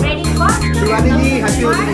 Ready, one. Shivani ji, happy Holi.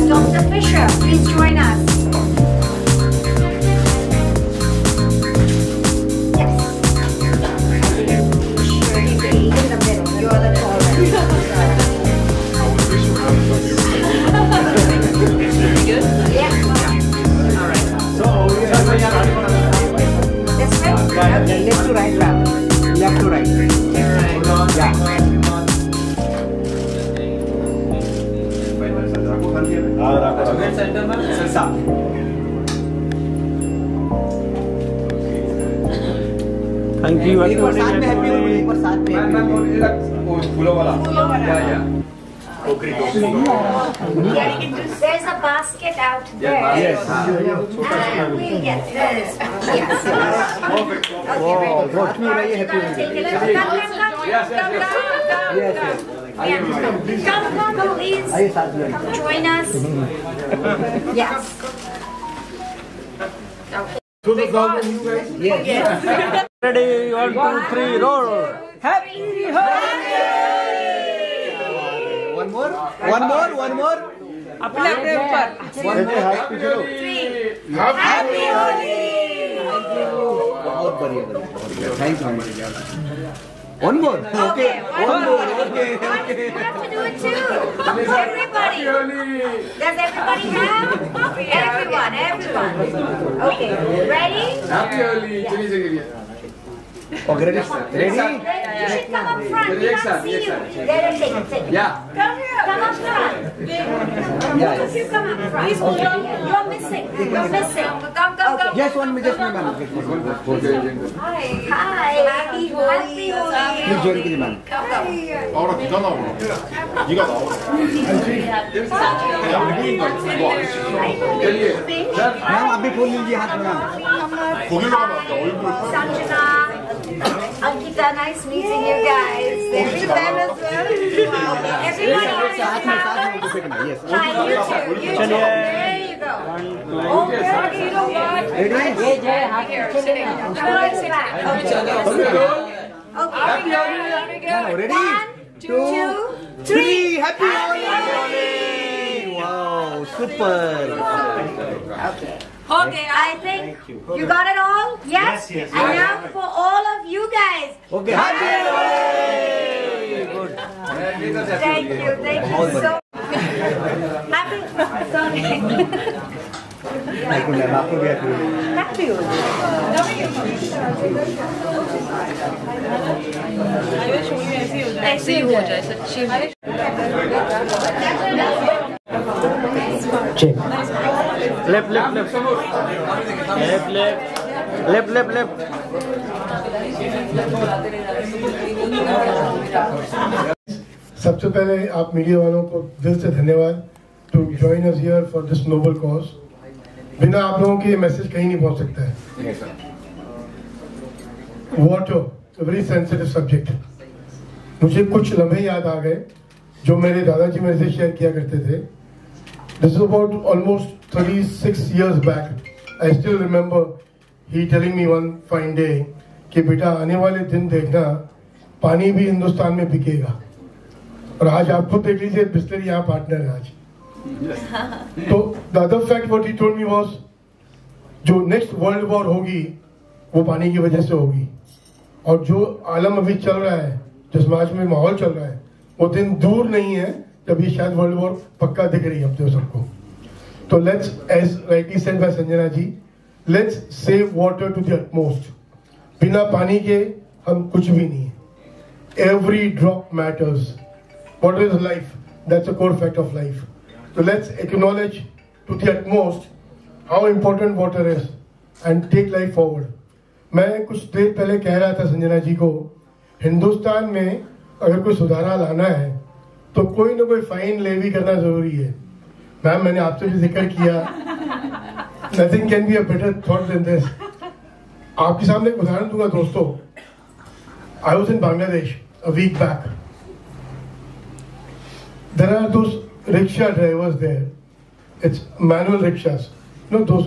Dr. Fisher, please join us. Yes. Sure, you be in the middle. You're the taller. Good? Yeah. All right. So, This way? Okay. left to right, ma'am. Left to right. Yeah. Thank you. एक बार साथ में happy Holi, एक बार साथ में फूलों वाला या There's a basket out there. Yes. We'll get this. Yes. Okay, ready? बहुत क्यों रही है happy Holi? Take it. Come, please. आइए साथ में. Come join us. Yes. Okay. Yes. Ready? 1, 2, 3, roll. Happy Holi! One more. अपने अपने ऊपर. One more. Three. Happy Holi! बहुत बढ़िया. Thank you. One more. Okay. One more. Okay. You have to do it too. Everybody. Does everybody have? Everyone. Okay. Ready? Happy Holi चलिए चलिए Okay. Ready? You should come up front. We can't see you. There, take it. या Come up front. Yeah. You come up front. You're missing. Come. Okay. Just one, ma'am. Hi. Happy Holi. Please join me, ma'am. Come. 나오라 네가 나오라 네가 나오라 चलिए ma'am आप भी खोल लीजिए हाथ में ma'am. 거기로 가면 안 돼. 얼굴 Sanjana, Ankita, nice meeting you guys. Thank you, Ben, as well. Okay, everybody. साथ में yes. Hi, you too. There you go. Okay, you know what? Ready? Okay. Ready? 1, 2, 3. Happy Holi! Wow, super. Okay, I think you got it all? Yes? Yes. And now for all of you guys. Okay. Happy Holi! Good. Thank you so happy. Sorry. आपको भी happy Holi. Happy Holi. ऐसे ही हो जाए सच्ची में. Check. Left. सबसे पहले आप मीडिया वालों को दिल से धन्यवाद to join us here for this noble cause. बिना आप लोगों के मैसेज कहीं नहीं पहुंच सकता है. Water very sensitive subject. मुझे कुछ लम्हे याद आ गए जो मेरे दादाजी मेरे से शेयर किया करते थे. This is about almost 36 years back. I still remember he telling me one fine day कि बेटा आने वाले दिन देखना पानी भी हिंदुस्तान में बिकेगा. और आज आप खुद देख लीजिए बिस्लरी यहाँ पार्टनर है आज। तो the other fact what he told me was, जो नेक्स्ट वर्ल्ड वॉर होगी वो पानी की वजह से होगी, और जो आलम अभी चल रहा है, जो समाज में माहौल चल रहा है, वो दिन दूर नहीं है जब ये शायद वर्ल्ड वॉर पक्का दिख रही है अपने सबको। तो let's, as rightly said by Sanjana ji, let's save water to the utmost. बिना पानी के हम कुछ भी नहीं है। Every drop matters. Water is life. That's a core fact of life. So let's acknowledge to the utmost how important water is and take life forward. मैं कुछ देर पहले कह रहा था संजना जी को, हिंदुस्तान में अगर कोई सुधार लाना है तो कोई ना कोई फाइन लेवी करना जरूरी है। मैम, मैंने आपसे भी जिक्र किया, nothing can be a better thought than this. आपके सामने एक उदाहरण दूंगा दोस्तों। I was in Bangladesh a week back. There are those rickshaw drivers there. It's manual rickshaws. You know, those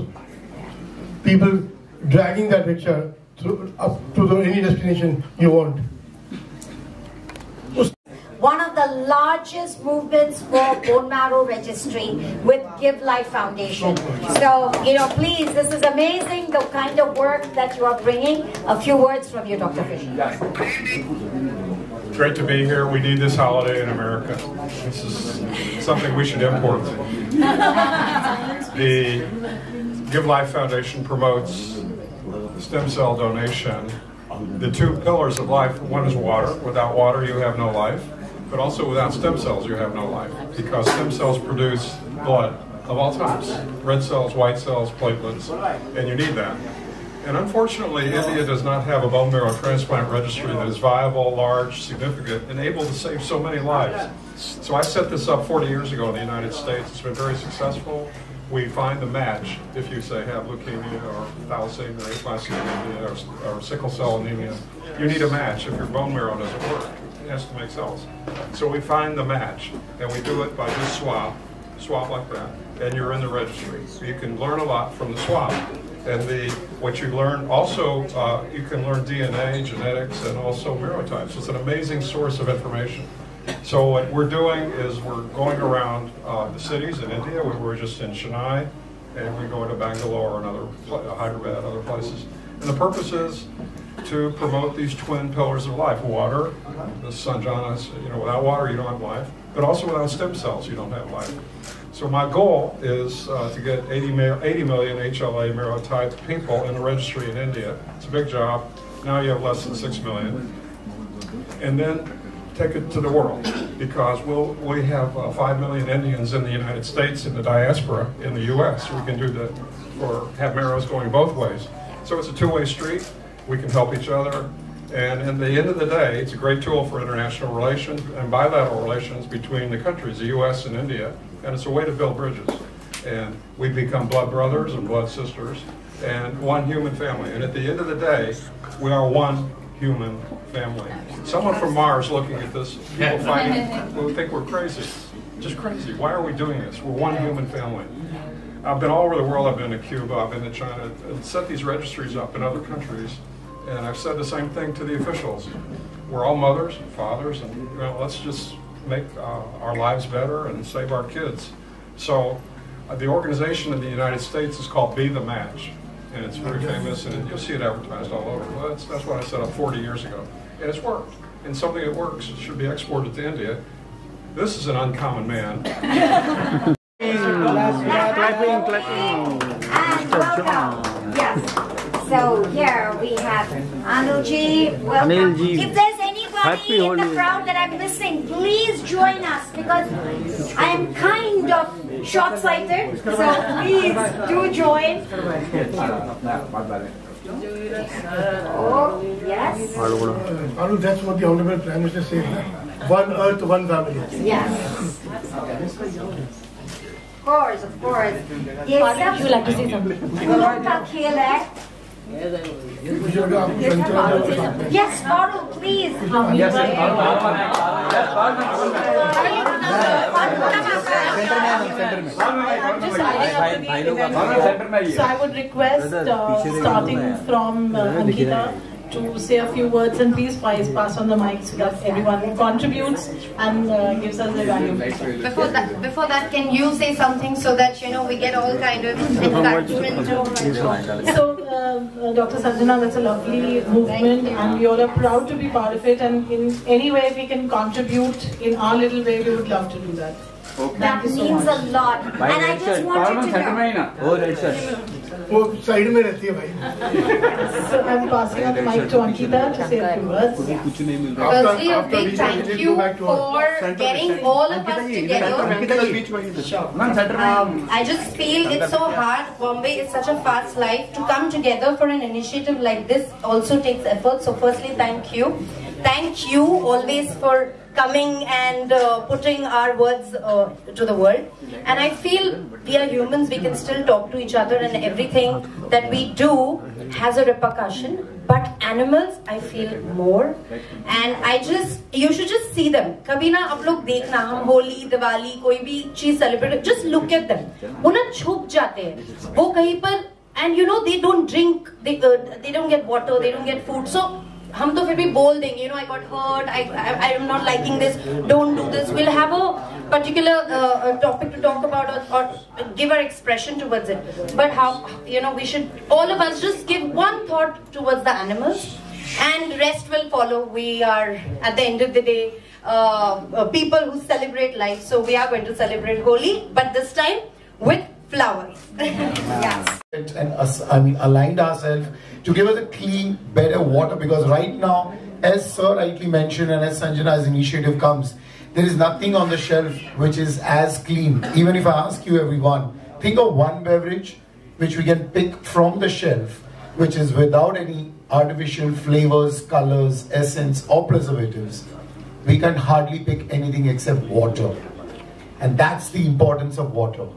people dragging that rickshaw up to any destination you want. One of the largest movements for bone marrow registry with Give Life Foundation. So, please, this is amazing, the kind of work that you are bringing. A few words from you, Dr. Fisher. Great to be here. We need this holiday in America. This is something we should import. The Give Life Foundation promotes stem cell donation. The two pillars of life, one is water. Without water, you have no life. But also without stem cells, you have no life. Because stem cells produce blood of all types. Red cells, white cells, platelets, and you need that. And unfortunately, India does not have a bone marrow transplant registry that is viable, large, significant, and able to save so many lives. So I set this up 40 years ago in the United States. It's been very successful. We find the match if you, say, have leukemia or thalassemia or aplastic or sickle cell anemia. You need a match if your bone marrow doesn't work. It has to make cells. So we find the match, and we do it by just swab like that, and you're in the registry. So you can learn a lot from the swab. And what you learn also, you can learn DNA, genetics, and also marrow types. It's an amazing source of information. So what we're doing is we're going around the cities in India. We were just in Chennai, and we're going to Bangalore and Hyderabad, other places. And the purpose is to promote these twin pillars of life: water, the Sanjana, without water you don't have life, but also without stem cells you don't have life. So my goal is to get 80 million HLA marrow-type people in the registry in India. It's a big job. Now you have less than 6 million. And then take it to the world, because we have 5 million Indians in the United States, in the diaspora, in the U.S. We can have marrows going both ways. So it's a two-way street. We can help each other. And at the end of the day, it's a great tool for international relations and bilateral relations between the countries, the U.S. and India. And it's a way to build bridges. And we become blood brothers and blood sisters and one human family. And at the end of the day, we are one human family. Someone from Mars looking at this, people fighting, will think we're crazy. Just crazy. Why are we doing this? We're one human family. I've been all over the world. I've been to Cuba, I've been to China, and set these registries up in other countries. And I've said the same thing to the officials. We're all mothers, fathers, and let's just make our lives better and save our kids. So the organization in the United States is called Be the Match, and it's very famous, and you'll see it advertised all over. Well, that's what I set up 40 years ago, and it's worked. And something that works should be exported to India. This is an uncommon man. Clapping. Yes. So here we have Anilji. Welcome. Anilji. If there's anybody in the crowd that I'm missing, please join us, because I am kind of short-sighted. So please do join. Oh, yes. Anu, that's what the Honorable Prime Minister said. One earth, one family. Yes. Of course, of course. Yes, you like to say something? Yes, Farooq, please. So I would request, starting from Ankita to say a few words, and please pass on the mic so that everyone contributes and gives us their value. Before that, can you say something so that we get all kind of encouragement? So, Dr. Sanjana, that's a lovely movement, and we all are proud to be part of it. And in any way we can contribute in our little way, we would love to do that. That means a lot. And I just want you to know. Side में रहती है भाई. So I'm passing on the mic to Ankita to say a few words. Firstly, a big thank you for getting all of us together. I just feel it's so hard. Bombay is such a fast life. To come together for an initiative like this also takes effort. So firstly, thank you. Thank you always for coming and putting our words to the world. And I feel we are humans, we can still talk to each other, and everything that we do has a repercussion. But animals, I feel more. And you should just see them. Kabhi na aap log dekhna, hum Holi, Diwali, koi bhi cheez celebrate, just look at them. वो ना छुप जाते हैं, वो कहीं पर, and they don't drink, they don't get water, they don't get food. So हम तो फिर भी बोल देंगे, I got hurt, I am not liking this, don't do this. We'll have a particular topic to talk about or give our expression towards it. But how, we should, all of us just give one thought towards the animals, and rest will follow. We are, at the end of the day, people who celebrate life. So we are going to celebrate Holi, but this time with flowers. Yes. And us, aligned ourselves to give us a clean, better water, because right now, as Sir rightly mentioned and as Sanjana's initiative comes, there is nothing on the shelf which is as clean. Even if I ask you everyone, think of one beverage which we can pick from the shelf, which is without any artificial flavors, colors, essence or preservatives. We can hardly pick anything except water. And that's the importance of water,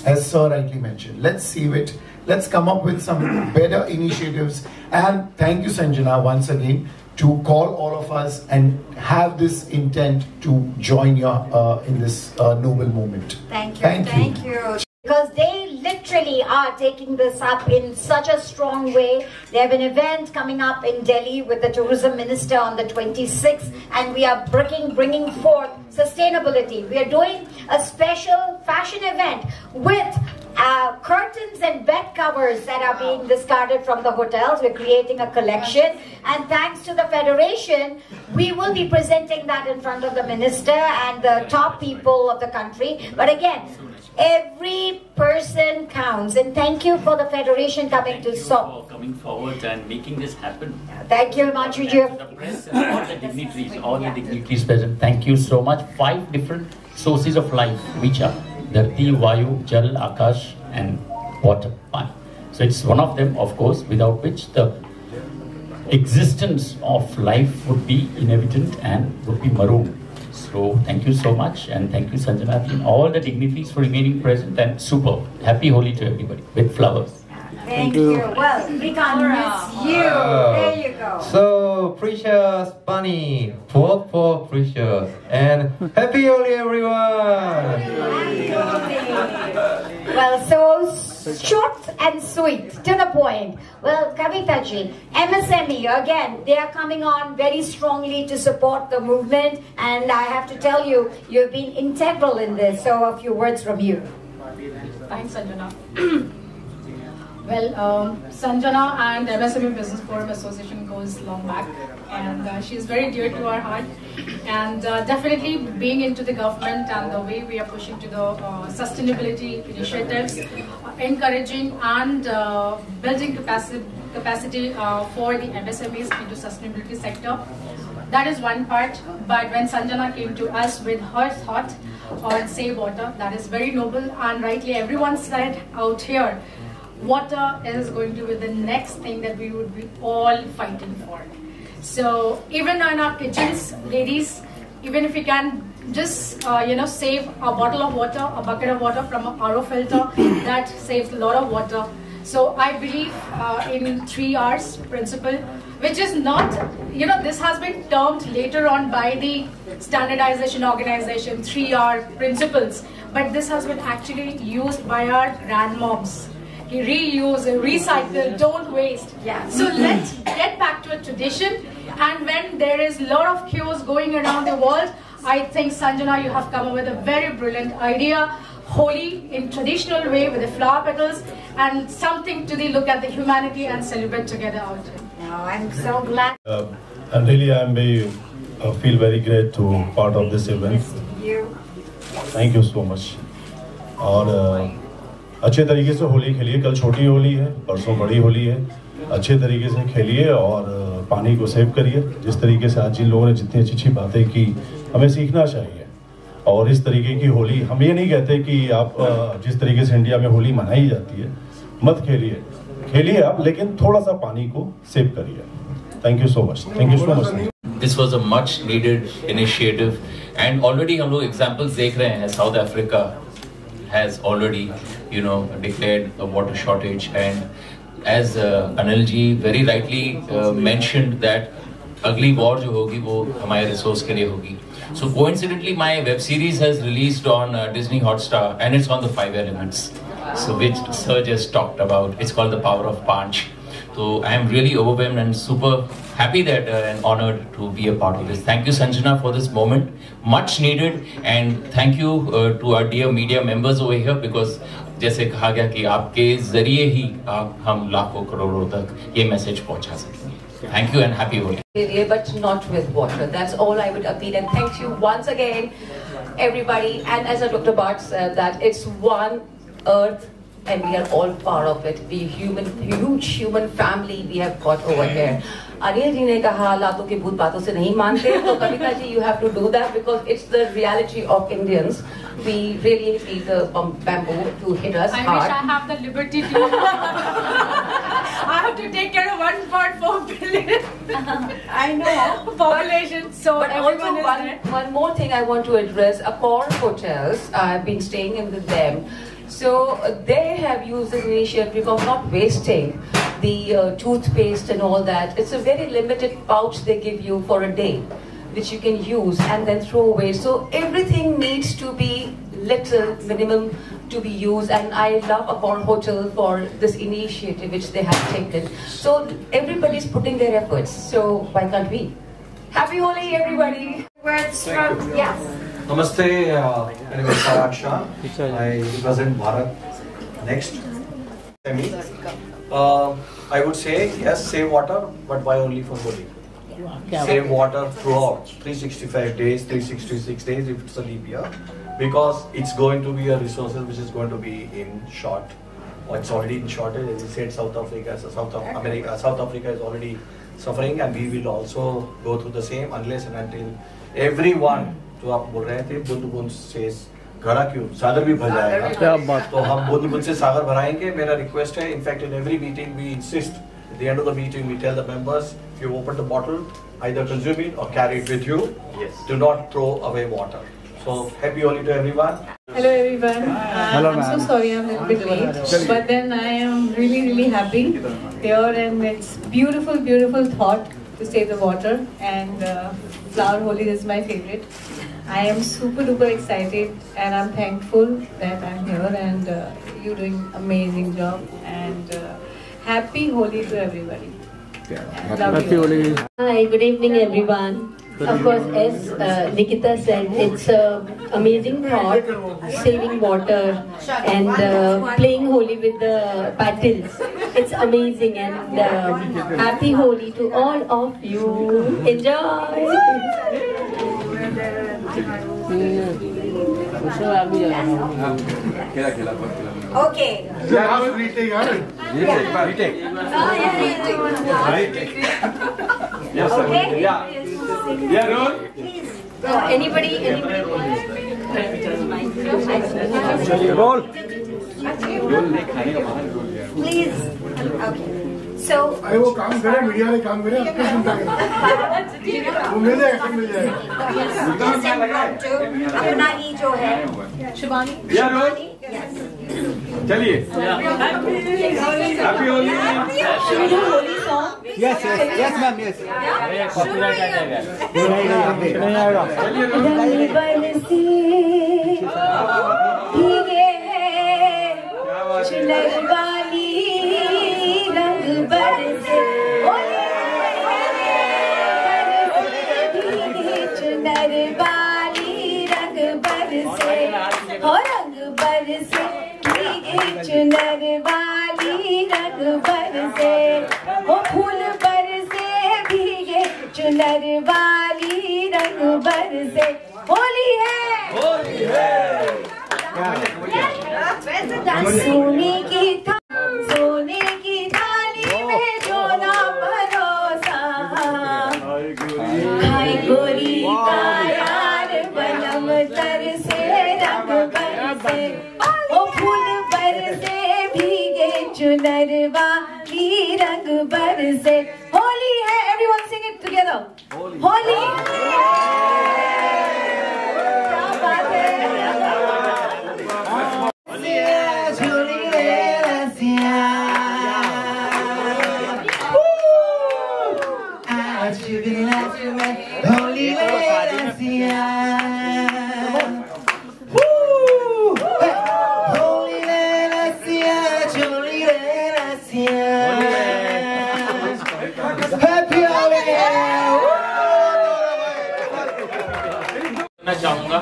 as Sir rightly mentioned. Let's save it. Let's come up with some better initiatives. And thank you, Sanjana, once again, to call all of us and have this intent to join in this noble movement. Thank you. Thank you. Because they literally are taking this up in such a strong way. They have an event coming up in Delhi with the tourism minister on the 26th, and we are bringing forth sustainability. We are doing a special fashion event with curtains and bed covers that are being discarded from the hotels. We're creating a collection, and thanks to the Federation, we will be presenting that in front of the minister and the top people of the country. But again, every person counts, and thank you for the Federation coming to stop. Coming forward and making this happen. Thank you, Manchuji. The press and all the dignitaries present. Thank you so much. 5 different sources of life, which are Dharti, Vayu, Jal, Akash and water. So it's one of them, of course, without which the existence of life would be inevitable and would be marooned. So thank you so much, and thank you, Sanjana, and all the dignitaries for remaining present, and super. Happy Holi to everybody with flowers. Thank you. Well, we can't miss you. There you go. So, Precious Bunny, poor Precious, and Happy Holi, everyone! Happy Holi. Well, so short and sweet, to the point. Well, Kavita ji, MSME, again, they are coming on very strongly to support the movement, and I have to tell you, you've been integral in this, so a few words from you. Thanks, Sanjana. Well, Sanjana and MSME Business Forum Association goes long back, and she is very dear to our heart. And definitely being into the government and the way we are pushing to the sustainability initiatives, encouraging and building capacity for the MSMEs into sustainability sector. That is one part. But when Sanjana came to us with her thought on Save Water, that is very noble, and rightly everyone said out here, water is going to be the next thing that we would be all fighting for. So even in our kitchens, ladies, even if we can just save a bottle of water, a bucket of water from an RO filter, that saves a lot of water. So I believe in 3 R's principle, which is not, this has been termed later on by the standardization organization, 3R principles, but this has been actually used by our grandmoms. reuse, recycle, don't waste. Yeah. So let's get back to a tradition. And when there is a lot of chaos going around the world, I think, Sanjana, you have come up with a very brilliant idea. Holi in traditional way with the flower petals and something to look at the humanity and celebrate together out here. Oh, I'm so glad. And really, I feel very great to part of this event. Thank you so much. और अच्छे तरीके से होली खेलिए. कल छोटी होली है, परसों बड़ी होली है. अच्छे तरीके से खेलिए और पानी को सेव करिए. जिस तरीके से आज जिन लोगों ने जितनी अच्छी बातें की, हमें सीखना चाहिए. और इस तरीके की होली, हम ये नहीं कहते कि आप जिस तरीके से इंडिया में होली मनाई जाती है मत खेलिए आप, लेकिन थोड़ा सा पानी को सेव करिए. Thank you so much. Thank you so much. This was a much needed initiative, and already हम लोग examples देख रहे हैं. South Africa has already, declared a water shortage, and as Anil ji very rightly mentioned that अगली war जो होगी वो हमारे resource के लिए होगी. So coincidentally, my web series has released on Disney Hotstar, and it's on the 5 elements, so which Sir just talked about. It's called The Power of Panch. So I am really overwhelmed and super happy that and honored to be a part of this. Thank you, Sanjana, for this moment. Much needed, and thank you to our dear media members over here, because जैसे कहा गया कि आपके जरिए ही हम लाखों करोड़ों तक ये मैसेज पहुंचा सकते हैं. Thank you and happy Holi. But not with water. That's all I would appeal, and thank you once again, everybody. And as Dr. Bhatt said, that it's one earth, and we are all part of it. We huge human family we have got over here. Anil ji ne kaha लातों के भूत बातों से नहीं मानते, तो Kavita ji, you have to do that because it's the reality of Indians. We really need the bamboo to hit us hard. I wish I have the liberty to. I have to take care of 1.4 billion. I know population. So but also one more thing I want to address. Accor hotels, I've been staying in with them. So they have used this initiative of not wasting the toothpaste and all that. It's a very limited pouch they give you for a day, which you can use and then throw away. So everything needs to be little minimum to be used, and I love Accor Hotel for this initiative which they have taken. So everybody's putting their efforts. So why can't we? Happy Holi, everybody! Words from yes. Namaste, my name is Parag Shah. I represent Bharat. Next, I would say yes, save water, but why only for Holi? Save water throughout 365 days, 366 days if it's a leap year, because it's going to be a resource which is going to be in short, or it's already in shortage. As you said, South Africa is already suffering, and we will also go through the same unless and until everyone, जो आप बोल रहे थे, बूंद-बूंद से घड़ा क्यों सागर भी भर जाएगा, तो हम बूंद-बूंद से सागर भराएंगे. मेरा रिक्वेस्ट है, in fact in every meeting we insist, at the end of the meeting we tell the members, if you open the bottle, either consume it or carry it with you. Yes. Do not throw away water. So happy Holi to everyone. Hello everyone. I'm so sorry I'm a little bit late, but then I am really happy here, and it's beautiful thought to save the water, and flower Holi is my favorite. I am super duper excited, and I'm thankful that I'm here, and you're doing amazing job, and happy Holi to everybody. Happy Holi. Hi, good evening everyone. Of course, as Nikita said, it's amazing thought, saving water and playing Holi with the paddles. It's amazing, and happy Holi to all of you. Enjoy! Okay. Okay. Yeah, Roll. Anybody? Roll. Please. Okay. So. अरे वो काम करे, media ने काम करे, आपको चिंता करें. वो मिल जाएगा. अपना ही जो है. Shivani. Yeah, Roll. चलिए. Happy Holi. Yes, ma'am, yes. चलिए चुनर वाली रंग बरसे, वो फूल बरसे भीगे चुनर वाली रंग बरसे। होली है, होली है। सोने की थाली में जो ना परोसा, हाय गोरी का यार बनम तरसे रंग बरसे, ओ फूल बरसे भीगे चुनर वाली रंग बरसे। होली है, everyone sing it together. Holi क्या बात है। Holy चाहूंगा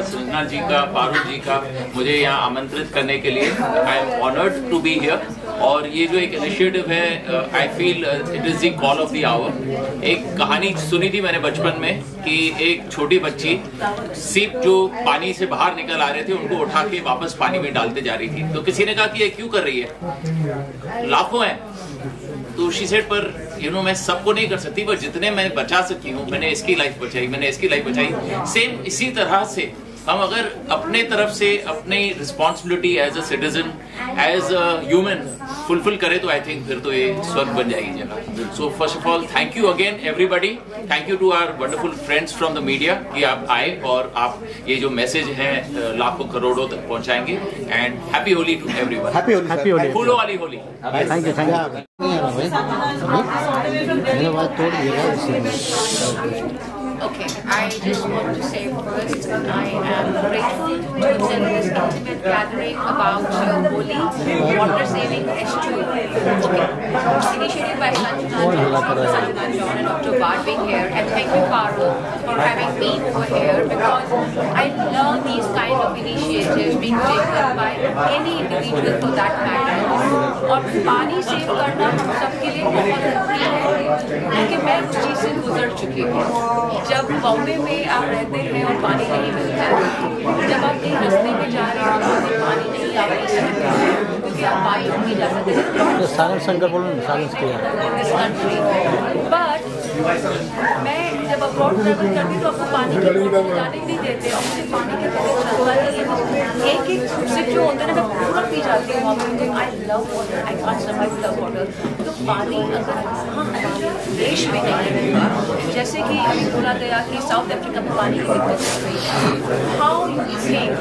संजना जी का, फारूक जी का मुझे यहाँ आमंत्रित करने के लिए। I am honoured to be here. और ये जो एक इनिशिएटिव है, I feel it is the call of the hour. एक कहानी सुनी थी मैंने बचपन में कि एक छोटी बच्ची सीप जो पानी से बाहर निकल आ रहे थे उनको उठा के वापस पानी में डालते जा रही थी। तो किसी ने कहा कि ये क्यों कर रही है, लाखों हैं। तो शी सेड पर मैं सबको नहीं कर सकती, पर जितने मैं बचा सकी हूँ, मैंने इसकी लाइफ बचाई, मैंने इसकी लाइफ बचाई। सेम इसी तरह से हम अगर अपने तरफ से अपनी responsibility as a citizen, as a human fulfil करें तो आई थिंक फिर तो ये स्वर्ग बन जाएगी जगह। So first of all thank you again everybody. Thank you to our wonderful friends from the media कि आप आए और आप ये जो मैसेज है लाखों करोड़ों तक पहुंचाएंगे। And happy Holi to everyone. Happy Holi, फूलों वाली Holi. Thank you. Okay, I just want to say first, I am grateful to attend this ultimate gathering about Holi, water saving S2. Okay, initiated by Sanjana John and Dr. Bart being here, and thank you Parul for having me over here, because I love these kind of initiatives being taken by any individual for that matter. और पानी save करना हम सबके लिए बहुत जरूरी है, क्योंकि मैं उस चीज़ से गुजर चुकी हूँ। जब बॉम्बे में आप रहते हैं और पानी नहीं मिलता है, जब आप कहीं रास्ते में जा रहे हो तो पानी नहीं आ रही है क्योंकि आप बाइक नहीं जा सकते। सागर शंकर बोलो ना, सागर बट मैं जब अब्रॉड ट्रैवल करती तो आपको पानी की जाने नहीं देते, और मुझे पानी के एक एक सिप जो होता है ना मैं पूरा पी जाती हूँ। I love water, I can't survive without water. तो पानी अगर हमारे देश में नहीं होगा, जैसे कि अभी बोला गया कि साउथ अफ्रीका में पानी की दिक्कत हो रही है, हाउ यू थिंक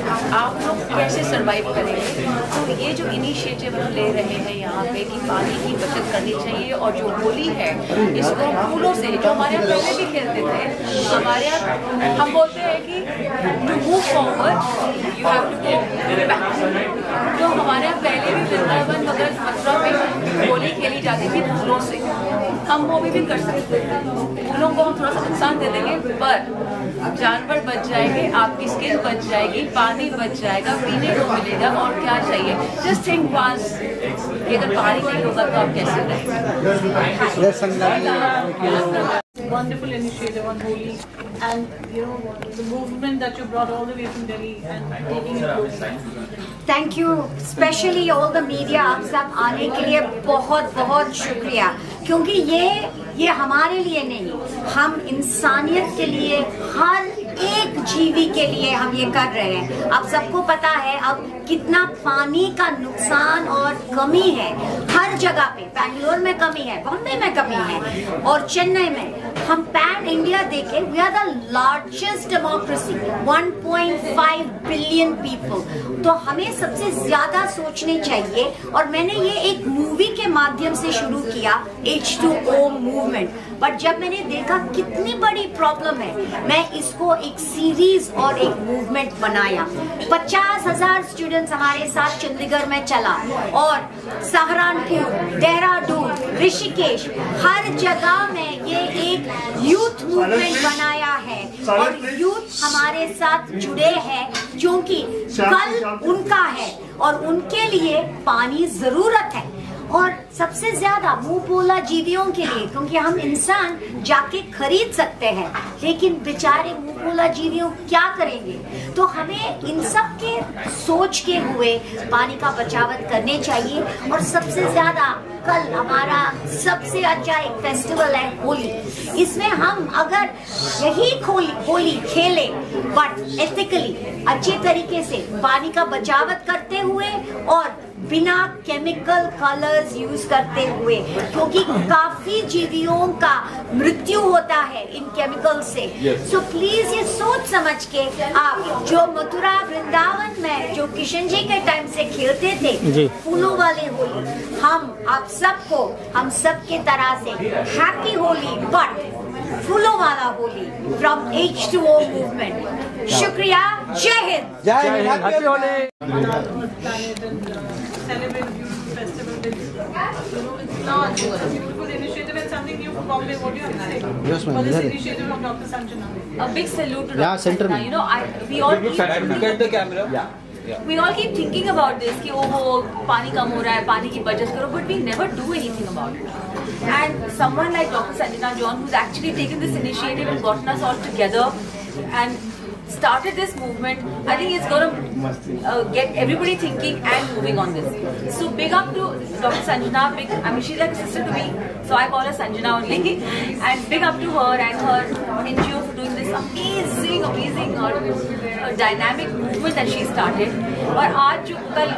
आप लोग कैसे सर्वाइव करेंगे? तो ये जो इनिशिएटिव हम ले रहे हैं यहाँ पे कि पानी की बचत करनी चाहिए, और जो होली है इसको हम फूलों से, जो हमारे यहाँ पहले भी खेलते थे, हमारे यहाँ हम बोलते हैं कि to move forward you have to go back. तो हमारे यहाँ पहले भी वृंदावन मगर मथुरा में होली खेली जाती थी फूलों से, हम वो भी कर सकते हैं। फूलों को हम थोड़ा सा नुकसान दे देंगे पर जानवर बच जाएंगे, आपकी स्किन बच जाएगी, पानी बच जाएगा, पीने को मिलेगा, और क्या चाहिए। जस्ट थिंक वंस, अगर पानी नहीं होगा तो आप कैसे रहेंगे। Wonderful initiative on Holi, and the movement that you brought all the way from Delhi and taking it globally. Thank you specially all the media, आप सब आने के लिए बहुत बहुत शुक्रिया, क्योंकि ये हमारे लिए नहीं, हम इंसानियत के लिए, हर एक जीवी के लिए हम ये कर रहे हैं। आप सबको पता है अब कितना पानी का नुकसान और कमी है हर जगह पे। बैंगलोर में कमी है, बॉम्बे में कमी है, और चेन्नई में। हम पैन इंडिया देखें, we are the largest democracy, 1.5 billion people. तो हमें सबसे ज्यादा सोचने चाहिए, और मैंने ये एक मूवी के माध्यम से शुरू किया, H2O मूवमेंट। बट जब मैंने देखा कितनी बड़ी प्रॉब्लम है, मैं इसको एक सीरीज और एक मूवमेंट बनाया। 50,000 स्टूडेंट्स हमारे साथ चंडीगढ़ में चला और सहारनपुर, देहरादून, ऋषिकेश, हर जगह में ये एक यूथ मूवमेंट बनाया है और यूथ हमारे साथ जुड़े हैं क्योंकि कल उनका है और उनके लिए पानी जरूरत है। और सबसे ज्यादा मुंह बोला जीवियों के लिए, क्योंकि हम इंसान जाके खरीद सकते हैं लेकिन बेचारे मुंह बोला जीवियों क्या करेंगे। तो हमें इन सब के सोच के हुए पानी का बचावत करने चाहिए। और सबसे ज्यादा कल हमारा सबसे अच्छा एक फेस्टिवल है होली। इसमें हम अगर यही होली खेले बट एथिकली अच्छे तरीके से पानी का बचावत करते हुए और बिना केमिकल कलर्स यूज करते हुए, क्योंकि काफी जीवियों का मृत्यु होता है इन केमिकल से। सो प्लीज ये सोच समझ के आप जो मथुरा वृंदावन में जो किशन जी के टाइम से खेलते थे फूलों वाले होली, आप सबको हम सबके तरह से हैप्पी होली बट फूलों वाला होली फ्रॉम H2O मूवमेंट। शुक्रिया, जय हिंद। जय Hind, happy Holi. Celebrate youth festival with it's not a beautiful initiative and something new for Bombay. What do you have to say? Yes, ma'am. For this initiative of Dr. Sanjana. A big salute to Yeah, Dr. center Sanjana. में. You know, we all keep the camera. We all keep thinking about this कि वो पानी कम हो रहा है, पानी की बचत करो, but we never do anything about it. And someone like Dr. Sanjana John, who's actually taken this initiative and gotten us all together and started this movement, I think it's going to get everybody thinking and moving on this. So big up to Dr. Sanjana. I mean, she's like a sister to me, so I call her Sanjana only. And big up to her and her NGO for doing this amazing dynamic movement that she started. और आज जो कल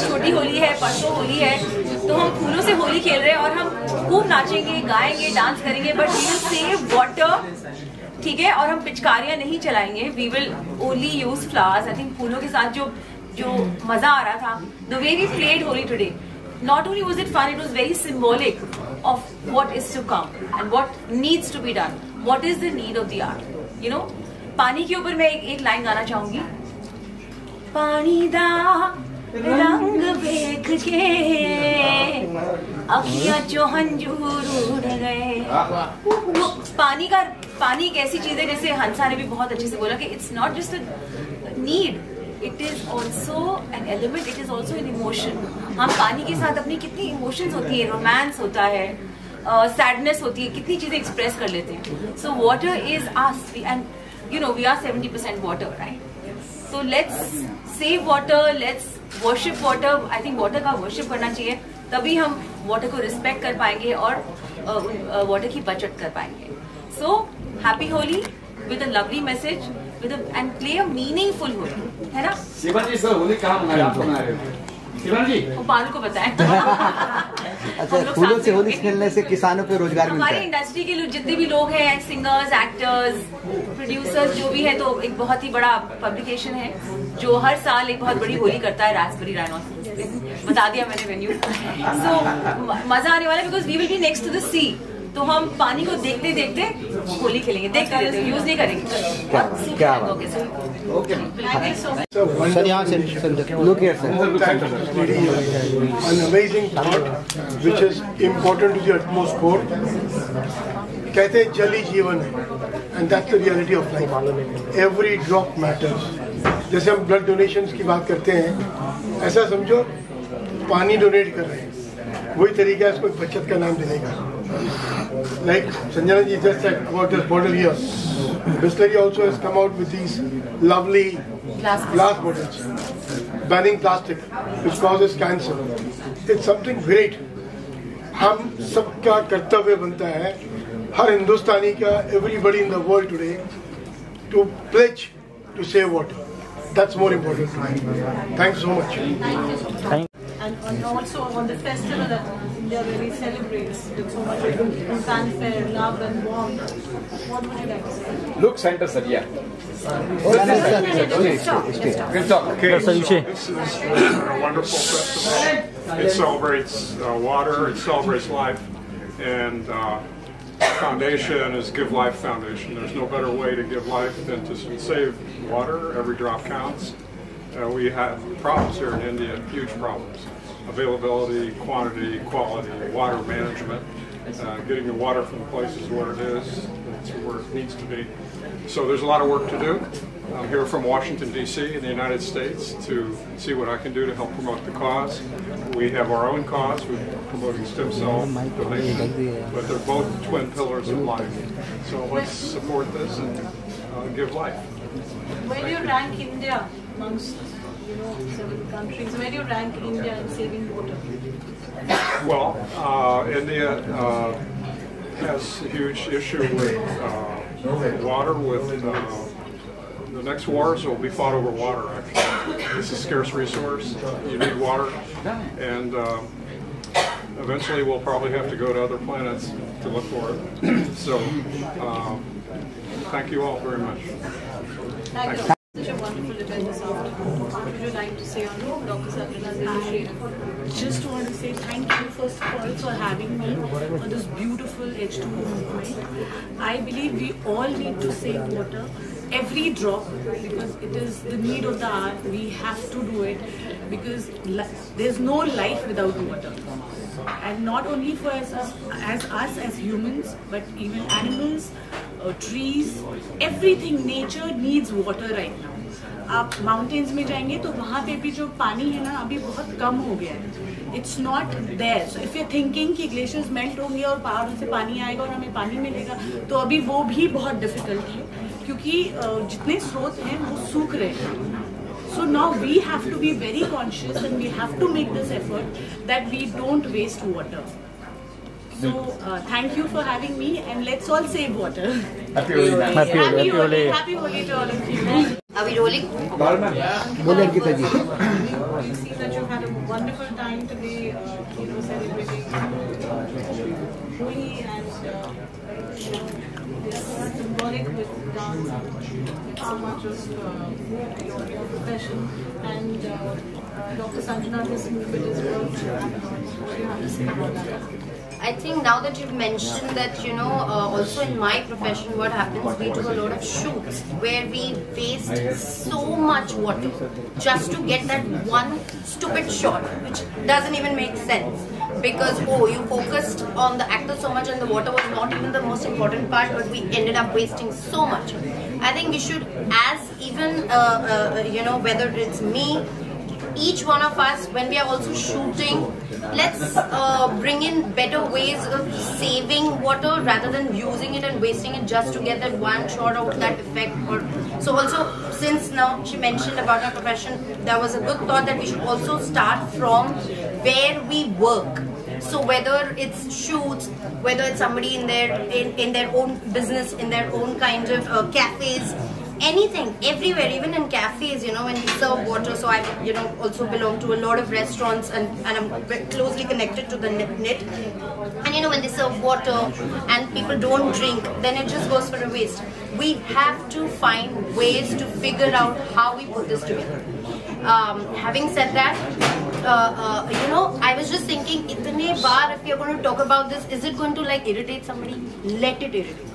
छोटी होली है, परसों होली है, तो हम फूलों से होली खेल रहे हैं और हम खूब नाचेंगे, गाएंगे, डांस करेंगे, but we will save water, ठीक है। और हम पिचकारियां नहीं चलाएंगे, we will only use flowers. I think फूलों के साथ जो मजा आ रहा था, the way we played Holi today, not only was it fun, it was very symbolic of what is to come and what needs to be done, what is the need of the art, you know. पानी के ऊपर मैं एक line गाना चाहूंगी। पानी दा रंग देख के अखियां चो हंजूर उड़ गए। तो पानी एक ऐसी चीज है, जैसे हंसा ने भी बहुत अच्छे से बोला कि it's not just a need, it is also an element, it is also an emotion. हम पानी के साथ अपनी कितनी इमोशंस होती है, रोमांस होता है, सैडनेस होती है, कितनी चीजें एक्सप्रेस कर लेते हैं। So water is us and you know we are 70% water, right? So let's save water, let's worship water. I think water का worship करना चाहिए, तभी हम water को respect कर पाएंगे और water की बचत कर पाएंगे. So happy Holi with a lovely message, and play a meaningful Holi, है ना? शिवाजी सर होली कहाँ मना रहे हैं? आप मना रहे हैं? शिवाजी? वो पाल को बताएं. अच्छा, फूलों से होली खेलने से किसानों को रोजगार मिलता है। हमारी इंडस्ट्री के जितने भी लोग हैं, सिंगर्स, एक्टर्स, प्रोड्यूसर्स, जो भी है, तो एक बहुत ही बड़ा पब्लिकेशन है जो हर साल एक बहुत बड़ी होली करता है, रास्पबेरी राइनोसरस पे। बता दिया मैंने वेन्यू। सो मजा आने वाला है, because we will be next to the sea. तो हम पानी को देखते देखते होली खेलेंगे, देखते यूज नहीं करेंगे। क्या बात? सर यहाँ से look here, sir. An amazing thought which is important to the utmost core. कहते हैं जल ही जीवन है, and that's the reality of life. Every drop matters. जैसे हम ब्लड डोनेशंस की बात करते हैं, ऐसा समझो पानी डोनेट कर रहे हैं, वही तरीका है इसको एक बचत का नाम देने का। Like Sanjana ji just said about this bottle here, Bisleri also has come out with these lovely glass bottles, banning plastic, which causes cancer. It's something great. हम सबका कर्तव्य बनता है, हर हिंदुस्तानी का, everybody in the world today, to pledge to save water. That's more important to me. Thanks so much. And also on the festival that India really celebrates with so much fanfare, love and warmth. What would you like to say? Look, center, sir. Yeah. We'll talk. Okay, so this is a wonderful festival. It celebrates water. It celebrates life, and foundation is Give Life Foundation. There's no better way to give life than to save water. Every drop counts. We have problems here in India, huge problems. Availability, quantity, quality, water management, getting the water from the places where it is, that's where it needs to be. So there's a lot of work to do. I'm here from Washington, D.C. in the United States to see what I can do to help promote the cause. We have our own cause. We're promoting stem cell donation, but they're both twin pillars of life. So let's support this and give life. Where do you rank India amongst several countries? Where do you rank India in saving water? Well, India has a huge issue with water. With the next wars will be fought over water. Actually, it's a scarce resource. You need water, and eventually we'll probably have to go to other planets to look for it. So, thank you all very much. Thank you. Such a wonderful event this afternoon. What would you like to say on Dr. Sanjana's initiative? I just want to say thank you first of all for having me for this beautiful H2O movement. I believe we all need to save water, every drop, because it is the need of the hour. We have to do it because there's no life without water. And not only for us as humans, but even animals, trees, everything, nature needs water right now. आप mountains में जाएंगे तो वहाँ पे भी जो पानी है ना अभी बहुत कम हो गया है. It's not there. So if you're thinking कि ग्लेशियर्स मेल्ट होंगे और पहाड़ों से पानी आएगा और हमें पानी मिलेगा, तो अभी वो भी बहुत डिफिकल्ट है क्योंकि जितने स्रोत हैं वो सूख रहे हैं. So now we have to be very conscious and we have to make this effort that we don't waste water. So thank you for having me and let's all save water. Happy Holi. Happy Holi. Happy Holi to all of you. Are we rolling? बोले अंकिता जी. We see that you've had a wonderful time today, celebrating Holi and it's symbolic with dance and so much of your profession and Dr. Sanjana, this movement is what do you have to say about that? I think now that you've mentioned that, also in my profession, what happens, we do a lot of shoots where we waste so much water just to get that one stupid shot, which doesn't even make sense. Because, you focused on the actor so much and the water was not even the most important part, but we ended up wasting so much. I think we should, as even, whether it's me, each one of us, when we are also shooting, let's bring in better ways of saving water rather than using it and wasting it just to get that one shot of that effect. So also, since now she mentioned about our profession, there was a good thought that we should also start from where we work. So whether it's shoots, whether it's somebody in their own business, in their own kind of cafes, anything, everywhere, even in cafes, when we serve water. So I, also belong to a lot of restaurants and I'm very closely connected to the knit. And when they serve water and people don't drink, then it just goes for a waste. We have to find ways to figure out how we put this together. Having said that, I was just thinking, itne baar, if you're going to talk about this, is it going to irritate somebody? Let it irritate.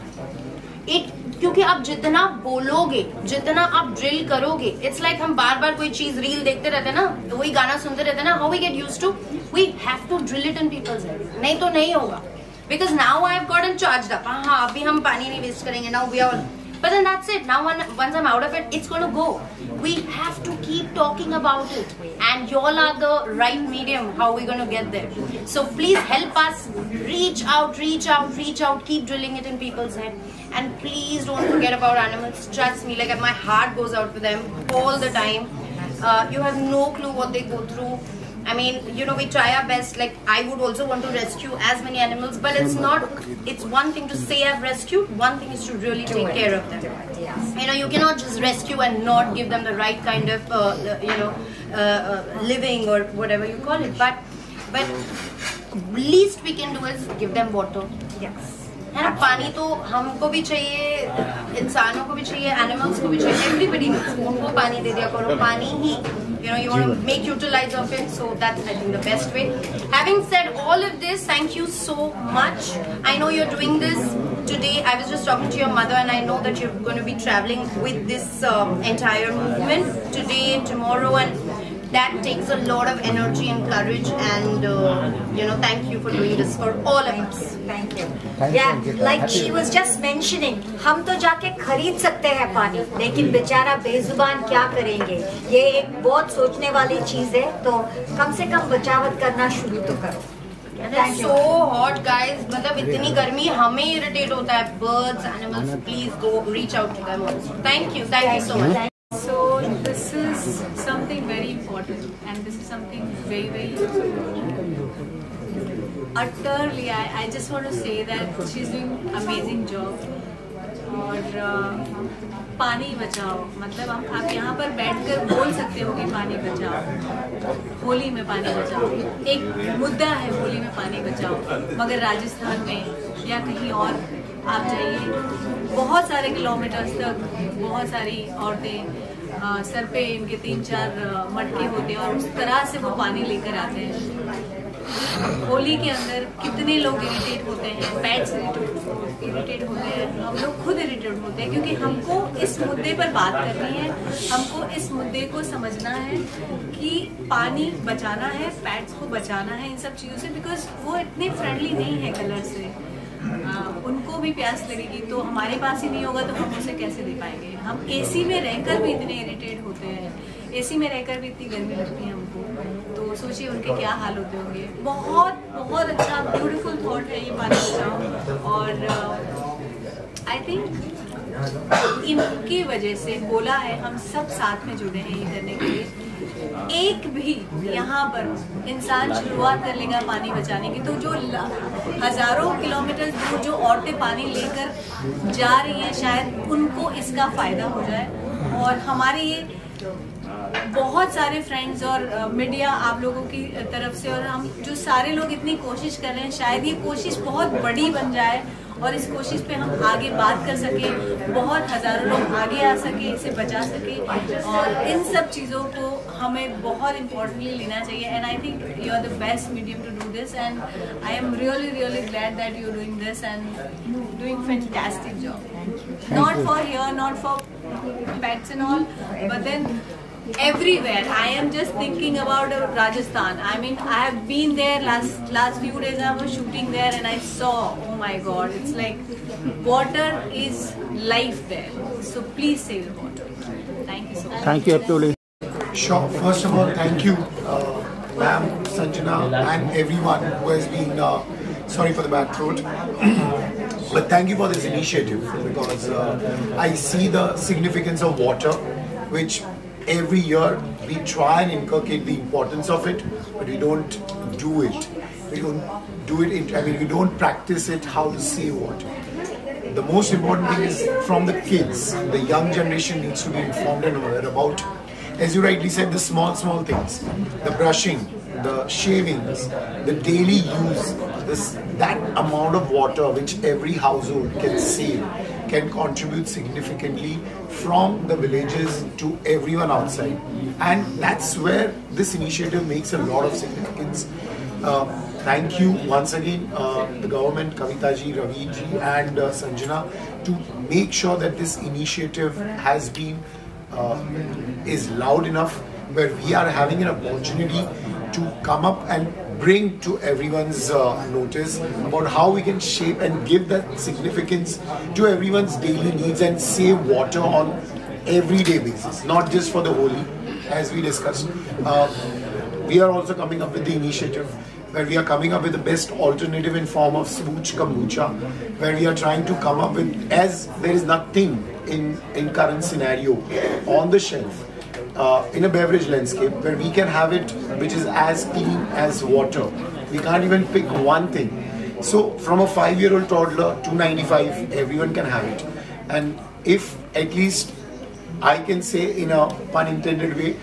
क्योंकि आप जितना बोलोगे, जितना आप drill करोगे, it's like हम बार-बार कोई चीज रील देखते रहते हैं ना, वही गाना सुनते रहते हैं ना, how we get used to, we have to drill it in people's head. नहीं तो नहीं होगा. Because now I've gotten charged up. हाँ, अभी हम पानी नहीं waste करेंगे. Now we are. But then that's it. Now once I'm out of it, it's going to go. We have to keep talking about it. And y'all are the right medium how we're going to get there. So please help us reach out, keep drilling it in people's head. And please don't forget about animals. Trust me, my heart goes out for them all the time. You have no clue what they go through. I mean, we try our best. I would also want to rescue as many animals, but it's one thing to say I've rescued, one thing is to really take care of them. You cannot just rescue and not give them the right kind of, living or whatever you call it. But least we can do is give them water. Yes. है ना, पानी तो हमको भी चाहिए, इंसानों को भी चाहिए, एनिमल्स को भी चाहिए, एवरीबडी उनको पानी दे दिया करो, पानी ही you want to make utilize of it, so that's I think the best way. Having said all of this, thank you so much. I know you're doing this today. I was just talking to your mother, and I know that you're going to be traveling with this entire movement today and tomorrow, and that takes a lot of energy and courage, and thank you for doing this for all of us. Thank you. Yeah, like she was just mentioning, हम तो जाके खरीद सकते हैं पानी, लेकिन बेचारा बेजुबान क्या करेंगे? ये एक बहुत सोचने वाली चीज है, तो कम से कम बचावट करना शुरू तो करो. It's so hot, guys. मतलब इतनी गर्मी हमें irritate होता है. Birds, animals, please go reach out to them also. Thank you so much. So this is something very important, and this is something very, very utterly. I just want to say that she's doing amazing job. और पानी बचाओ, मतलब आप यहाँ पर बैठकर बोल सकते हो कि पानी बचाओ, होली में पानी बचाओ, एक मुद्दा है होली में पानी बचाओ, मगर राजस्थान में या कहीं और आप जाइए, बहुत सारे किलोमीटर्स तक बहुत सारी औरतें सर पे इनके 3-4 मटके होते हैं और उस तरह से वो पानी लेकर आते हैं. होली के अंदर कितने लोग इरिटेट होते हैं, पेट्स इरिटेट होते हैं, हम लोग खुद इरिटेट होते हैं, क्योंकि हमको इस मुद्दे पर बात करनी है, हमको इस मुद्दे को समझना है कि पानी बचाना है, पेट्स को बचाना है इन सब चीज़ों से, बिकॉज वो इतने फ्रेंडली नहीं है कलर से. उनको भी प्यास लगेगी, तो हमारे पास ही नहीं होगा तो हम उसे कैसे दे पाएंगे? हम एसी में रहकर भी इतने इरिटेट होते हैं, एसी में रहकर भी इतनी गर्मी लगती है हमको, तो सोचिए उनके क्या हाल होते होंगे. बहुत बहुत अच्छा ब्यूटीफुल थॉट है ये पानी बचाओ. और आई थिंक इनकी वजह से बोला है, हम सब साथ में जुड़े हैं ये करने के लिए. एक भी यहाँ पर इंसान शुरुआत कर लेगा पानी बचाने की, तो जो हजारों किलोमीटर दूर जो औरतें पानी लेकर जा रही हैं, शायद उनको इसका फायदा हो जाए. और हमारे ये बहुत सारे फ्रेंड्स और मीडिया आप लोगों की तरफ से, और हम जो सारे लोग इतनी कोशिश कर रहे हैं, शायद ये कोशिश बहुत बड़ी बन जाए और इस कोशिश पे हम आगे बात कर सके, बहुत हजारों लोग आगे आ सके, इसे बचा सके. और इन सब चीज़ों को हमें बहुत इम्पोर्टेंटली लेना चाहिए. And I think you are the best medium to do this, and I am really really glad that you are doing this and doing fantastic job. Not for here, not for pets and all, but then everywhere. I am just thinking about Rajasthan. I mean, I have been there last few days. I was shooting there and I saw, oh my God, it's like water is life there. So please save the water. Thank you so much. Thank you, Abdul. Sure. First of all, thank you, ma'am, Sanjana, and everyone who has been. Sorry for the bad throat. But thank you for this initiative, because I see the significance of water, which every year we try and inculcate the importance of it, but we don't do it. We don't do it. We don't practice it, how to save water. The most important thing is from the kids. The young generation needs to be informed and aware about, as you rightly said, the small things, the brushing, the shavings, the daily use. That amount of water which every household can save can contribute significantly from the villages to everyone outside, and that's where this initiative makes a lot of significance. Thank you once again, the government, Kavita ji, Ravi ji, and Sanjana, to make sure that this initiative has been is loud enough, where we are having an opportunity to come up and bring to everyone's notice about how we can shape and give that significance to everyone's daily needs and save water on everyday basis, not just for the Holi, as we discussed. We are also coming up with the initiative where we are coming up with the best alternative in form of Smooch Kombucha, where we are trying to come up with, as there is nothing in current scenario on the shelf in a beverage landscape where we can have it which is as clean as water. We can't even pick one thing. So from a 5-year-old toddler to 95, everyone can have it. And if at least I can say in a pun intended way,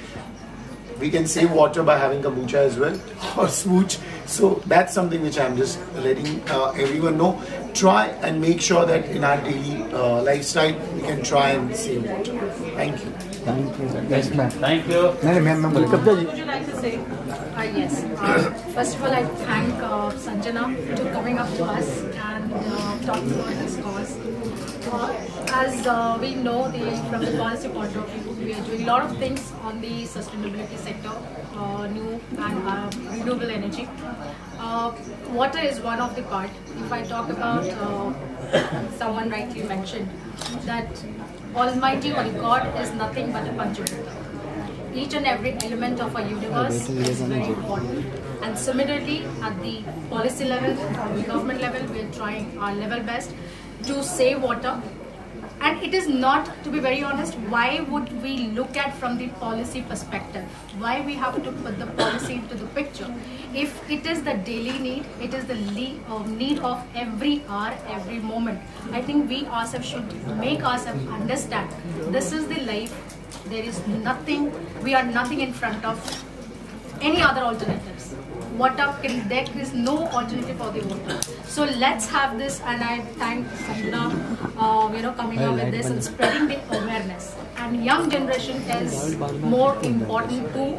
we can save water by having kombucha as well, or smooch. So that's something which I'm just letting everyone know. Try and make sure that in our daily lifestyle we can try and save water. Thank you. Thank you. Yes, ma'am. Thank you. Ma'am, What would you like to say? Yes. First of all, I thank Sanjana for coming up to us and talking about this cause. As we know, from the policy point of view, we are doing a lot of things on the sustainability sector, new and renewable energy. Water is one of the part. If I talk about, someone rightly mentioned that Almighty or God is nothing but a Panchabhuta. Each and every element of our universe is very important. And similarly, at the policy level, at the government level, we are trying our level best to save water. And it is not, to be very honest, why would we look at from the policy perspective? Why we have to put the policy into the picture? If it is the daily need, it is the need of every hour, every moment. I think we ourselves should make ourselves understand this is the life. There is nothing, we are nothing in front of any other alternatives. There is no alternative for the water. So let's have this, and I thank Sanjana, coming up with this and spreading the awareness. And young generation is more important to,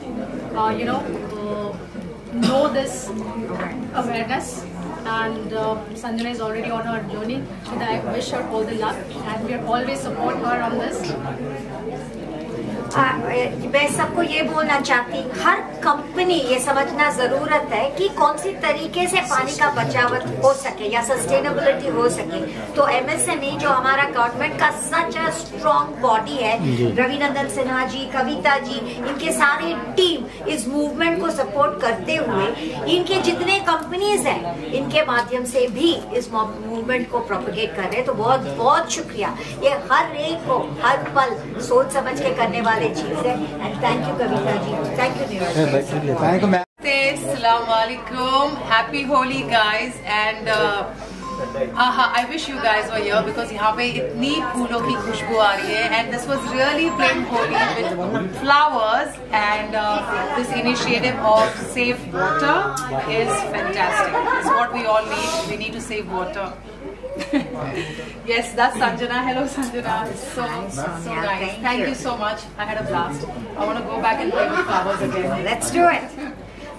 know this awareness. And Sanjana is already on her journey, and I wish her all the luck, and we always support her on this. मैं सबको ये बोलना चाहती हूँ, हर company ये समझना जरूरत है कि कौन सी तरीके से पानी का बचाव हो सके या सस्टेनेबिलिटी हो सके। तो MSME जो हमारा गवर्नमेंट का सच अ स्ट्रॉन्ग बॉडी है, रविनंदन सिन्हा जी, कविता जी, इनके सारी टीम इस मूवमेंट को सपोर्ट करते हुए इनके जितने कंपनीज हैं, इनके माध्यम से भी इस मूवमेंट को प्रोपेगेट कर रहे हैं। तो बहुत बहुत शुक्रिया। ये हर एक को हर पल सोच समझ के करने वाले चीज है। And thank you Kavita ji, thank you Neeraj. Assalamu alaikum, happy Holi guys, and I wish you guys were here because यहाँ पे इतनी फूलों की खुशबू आ रही है, and this was really playing Holi with flowers, and this initiative of Save Water is fantastic. It's what we all need. We need to save water. Yes, that's Sanjana. Hello Sanjana. So nice. Thank you so much. I had a blast. I want to go back and play with flowers again. Let's do it.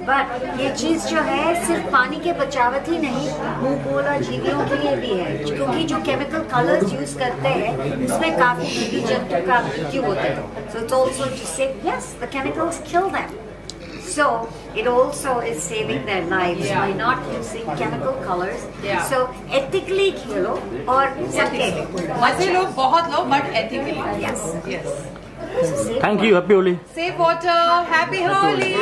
But ये चीज जो है सिर्फ पानी के बचावत ही नहीं, भूगोल और जीवियों के लिए भी है, क्योंकि जो केमिकल कलर्स यूज करते हैं उसमें काफी जीव जंतु का मृत्यु होता है। So it's also to say yes, the chemicals kill them. So it also is saving their lives by not using chemical colors. So ethically खेलो और सके। मजे लो, बहुत लो, but ethically. Yes. Yes. Thank you. Happy Holi. Save water. Happy Holi.